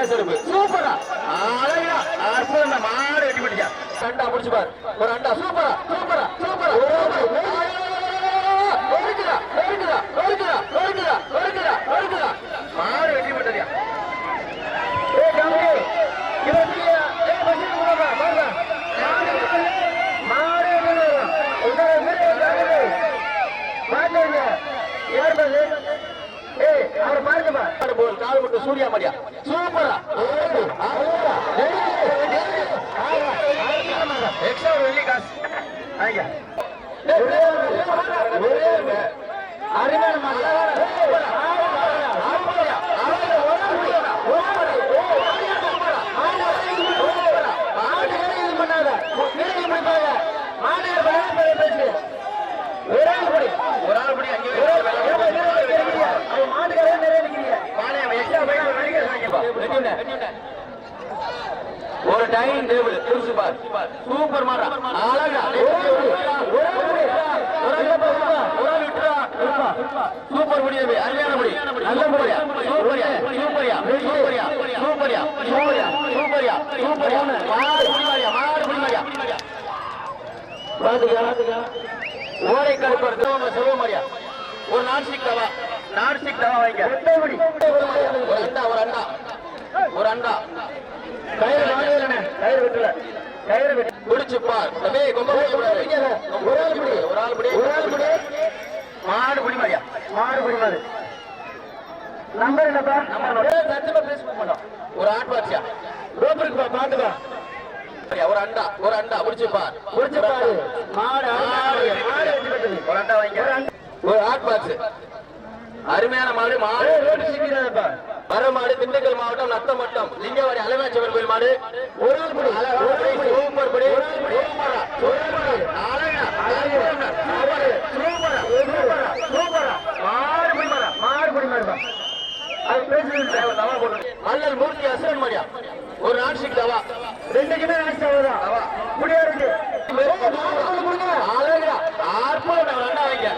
கேசருப்பு சூப்பரா அழகா அற்புதம் மாடு வெட்டி போட்டியா அண்டா முடிச்சு பாரு ஒரு அண்டா சூப்பரா சூப்பரா சூப்பரா ஒருக்குதா ஒருக்குதா ஒருக்குதா ஒருக்குதா ஒருக்குதா ஒருக்குதா மாடு வெட்டி போட்டதியா ஏ கம்பி இவத்தியா ஏ பசி போறா பாருங்க மாடு உடனே மேலே பாருங்க யார் பாரு ஏய் அவரை பாருங்கப்பா போல் கால் மட்டும் சூர்யா மரியா சூப்பரா எக்ஸ்ட்ரா வெள்ளி காசு ஐயா அருமையான ஒரு ஆள் படி அங்கே ஒரு டைனிங் டேபிள் சூப்பர் மாடா அழகா சூப்பர் முடியாது அருமையான முடி நல்ல முடியா சூப்பரியா சூப்பரியா சூப்பரியா சூப்பரியா சூப்பரியா சூப்பரியா சூப்பரியா மாடு புடிமாரியா மாடு புடிமாரியா பாத்துக்க ஓரை கடுப்பு செல்வமாரியா ஒரு நான்ஸ்டிக் தவா வைங்க ஒரு அண்டா ஒரு அண்டா ஒரு அண்டா கயிறு வாங்கல கயிறு வெட்டல கயிறு வெட்டி குடிச்சு பார் தம்பி கொம்ப ஒரு ஆள் புடி ஒரு ஆள் புடி ஒரு ஆள் புடி மாடு புடி மாதிரியா மாடு புடி மாதிரி நம்பர் என்னப்பா நம்ம சத்தியமா பேச மாட்டோம் ஒரு ஆட் பாட்சியா ரோப்பருக்கு பாத்துப்பா ஒரு அண்டா குடிச்சு பார் மாடு ஒரு அண்டா வாங்க ஒரு ஆட் பாக்ஸ் அருமையான மாடு மாடு வர மாடு திண்டுக்கல் மாவட்டம் நத்தமட்டம் லிங்கவாடி அலமேச்சவர் கோயில் மாடு ஒரு சூப்பர் படி மல்லல் மூர்த்தி அசுரன் மாடியா ஒரு நான்ஸ்டிக் தவா 2 கிலோ நான்ஸ்டிக் தவா முடியா இருக்கு அழகா அற்புதம் அண்டா வைங்க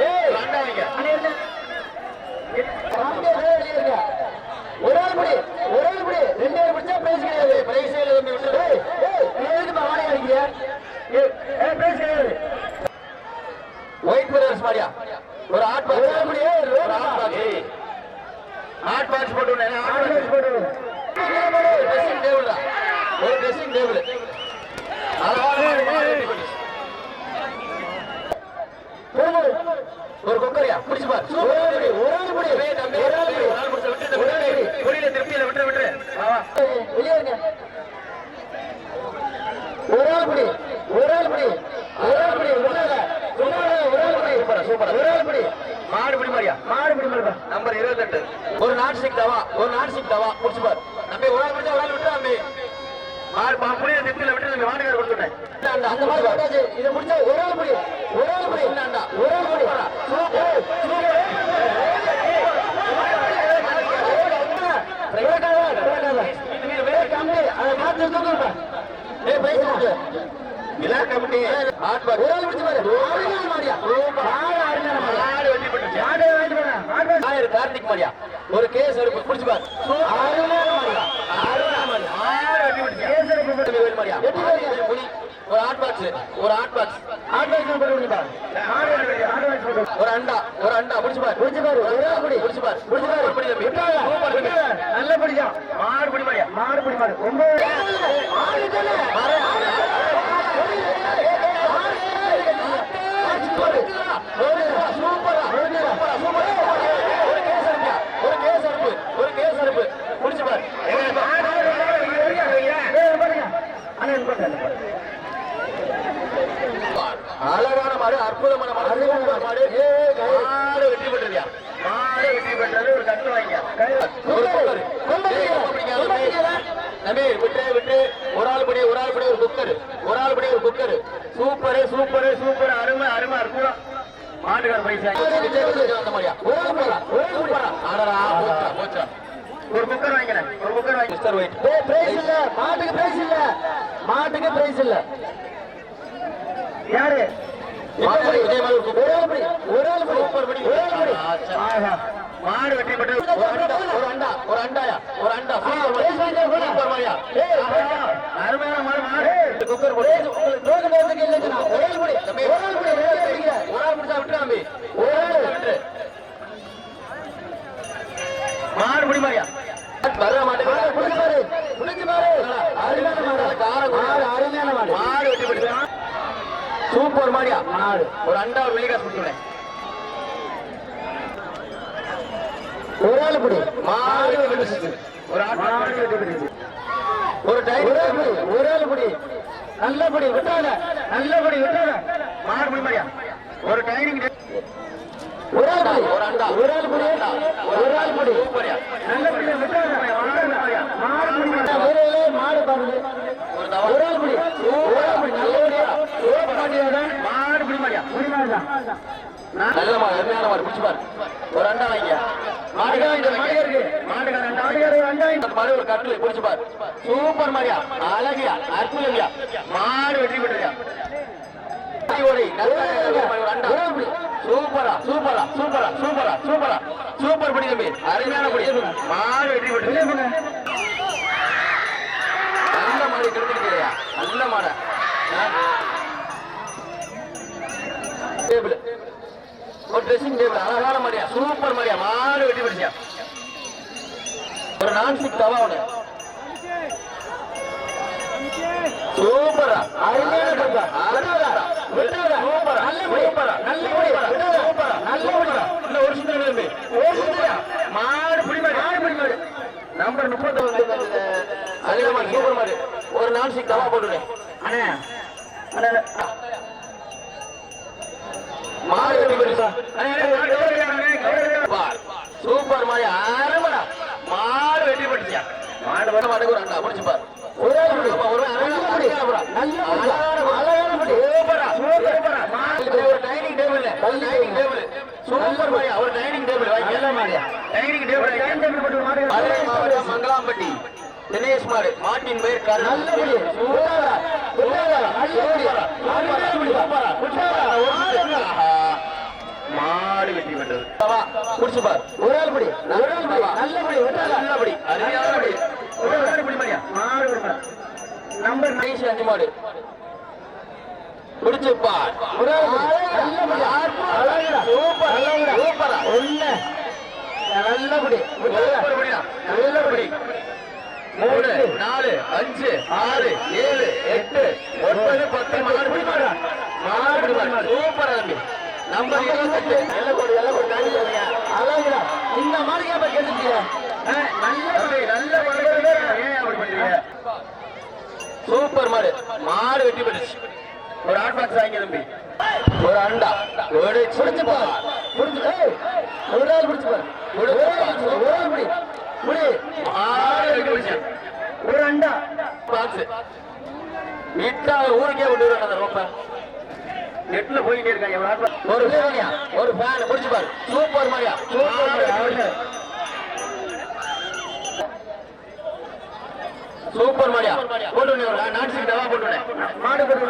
அண்டா வைங்க ஒரு ஆள் படி 2 பேர் பிடிச்சா பிரைஸ் கிடையாது பிரைஸ் ஒயிட் பிரதர்ஸ் மாரியா ஒரு ஆட் பாக்ஸ் போட்டு ஒரு ட்ரெஸ்ஸிங் டேபிள் ஒரு கொக்கரியா பிடிச்சு பாரு திருப்தியில விட்டு விட்டு ஒரு ஆள் படி மாடு பிடி மாதிரியா மாடு பிடி மாதிரி நம்பர் 28 ஒரு நான்ஸ்டிக் தவா பிடிச்சு பாரு நம்பி ஒரு ஆள் பிடிச்சா ஒரு ஆள் விட்டு நம்பி மாடு புளிய திருப்தியில விட்டு நம்ம வாடகை கொடுத்துட்டேன் அந்த மாதிரி இதை முடிச்சா ஒரு ஆள் படி ஒரு ஆள் படி கார்த்திக் மாரியா ஒரு கேஸ் பிடிச்சு பாரு ஒரு ஆட் பாக்ஸ் ஒரு அண்டா பிடிச்சு பாரு நல்ல பிடிச்சா மாடு பிடி மாதிரியா மாடு பிடி மாதிரி ஒரு கேஸ் அனுப்பு பிடிச்சு பாரு அழகான மாடு அற்புதமான மாடு மாடு வெற்றி பெற்றதியா மாடு வெற்றி பெற்றது ஒரு கட்டு வாங்க விட்டு ஒரு ஆள் படி ஒரு குக்கர் சூப்பர் அருமை அற்புதம் மாட்டுக்கார பைசா வந்த மாதிரியா ஒரு குக்கர் வாங்கினேன் மிஸ்டர் ஒயிட் பிரைஸ் இல்ல மாட்டுக்கு பிரைஸ் இல்ல யாரு மாடு வெற்றி பெற்று ஒரு அண்டா சூப்பர் மாரியா அருமையான மாடு மாடு குக்கர் போட்டு ஒரு ஆள் பிடிச்சா விட்டு தம்பி விட்டு மாடு முடி மாரியா வர மாட்டேன் மாடு வெற்றி பெற்று சூப்பர் மாடியா மாடு ஒரு அண்டா ஒரு வெளிக்காசு கொடுத்துறேன் ஒரு ஆள் படி மாடு ஒரு டைம் ஒரு ஆள் படி நல்லபடி விட்டாத மாடு முடி மாடியா ஒரு டைமிங் ஒரு ஆள் படி ஒரு அண்டா ஒரு ஆள் படி ஒரு ஆள் படி சூப்பர்யா நல்லபடி விட்டாத மாடு பாருங்க ஒரு ஆள் படி நல்லபடியா மாடு முடி மாடியா நல்ல மாடு அருமையான மாடு பிடிச்சு பாரு ஒரு அண்டா வாங்கியா மாடு ஒரு கட்டில் பிடிச்சு பாரு சூப்பர் மாடியா அழகியா அற்புதமியா மாடு வெற்றி பெற்றியா சூப்பர் படி தம்பி அருமையான படி மாடு வெற்றி பெற்று நல்ல மாடு கிடைச்சிருக்கியா நல்ல மாட ஒரு ட்ரெஸ்ஸிங் டேபிள் அழகான மாடியா சூப்பர் மாடியா மாடு வெட்டி பிடிச்சா ஒரு நான்ஸ்டிக் தவா ஒண்ணு சூப்பரா அருமையான மாடு பிடி மாடு நம்பர் 30 அதே மாதிரி சூப்பர் மாடு ஒரு நான்ஸ்டிக் தவா போட்டுட்டேன் மாடு வெட்டி பிடிச்சா சூப்பர் மாடு அருமடா மாடு வெட்டி பிடிச்சா மாடு வர மாட்டுக்கு ஒரு அண்டா முடிச்சு பாரு ஒரு டைனிங் டேபிள் ஒரு டைனிங் டேபிள் மங்களாம்பட்டி தினேஷ் மாடு மாட்டின் பேர் மாடு வெற்றி பெற்றது குடிச்சு பார் ஒரு ஆள் படி நல்லபடி அருமையானபடி நம்பர் 5 மாடு குடிச்சு பார் நல்லபடி 3 4 5 6 7 8 9 10 மாடு பிடி மாடு சூப்பர் தம்பி நம்பர் 28 எல்லகோடு அழகுடா இந்த மாதிரி ஏன் கேட்டுட்டீங்க நல்ல சூப்பர் மாடு மாடு வெட்டி பெற்றுச்சு ஒரு ஹாட் பாக்ஸ் வாங்கி தம்பி ஒரு அண்டா பிடிச்சு பாரு ஒரு ஆள் பிடிச்சு பாரு ஒரு அண்டா பாக்ஸ் விட்டா ஊருக்கே விட்டு அந்த ரோப்ப நெட்ல போயிட்டே இருக்காங்க ஒரு ஃபேன் பிடிச்சு பாரு சூப்பர் மாரியா சூப்பர் மாரியா போட்டு நான்சி டவா போட்டு மாடு போட்டு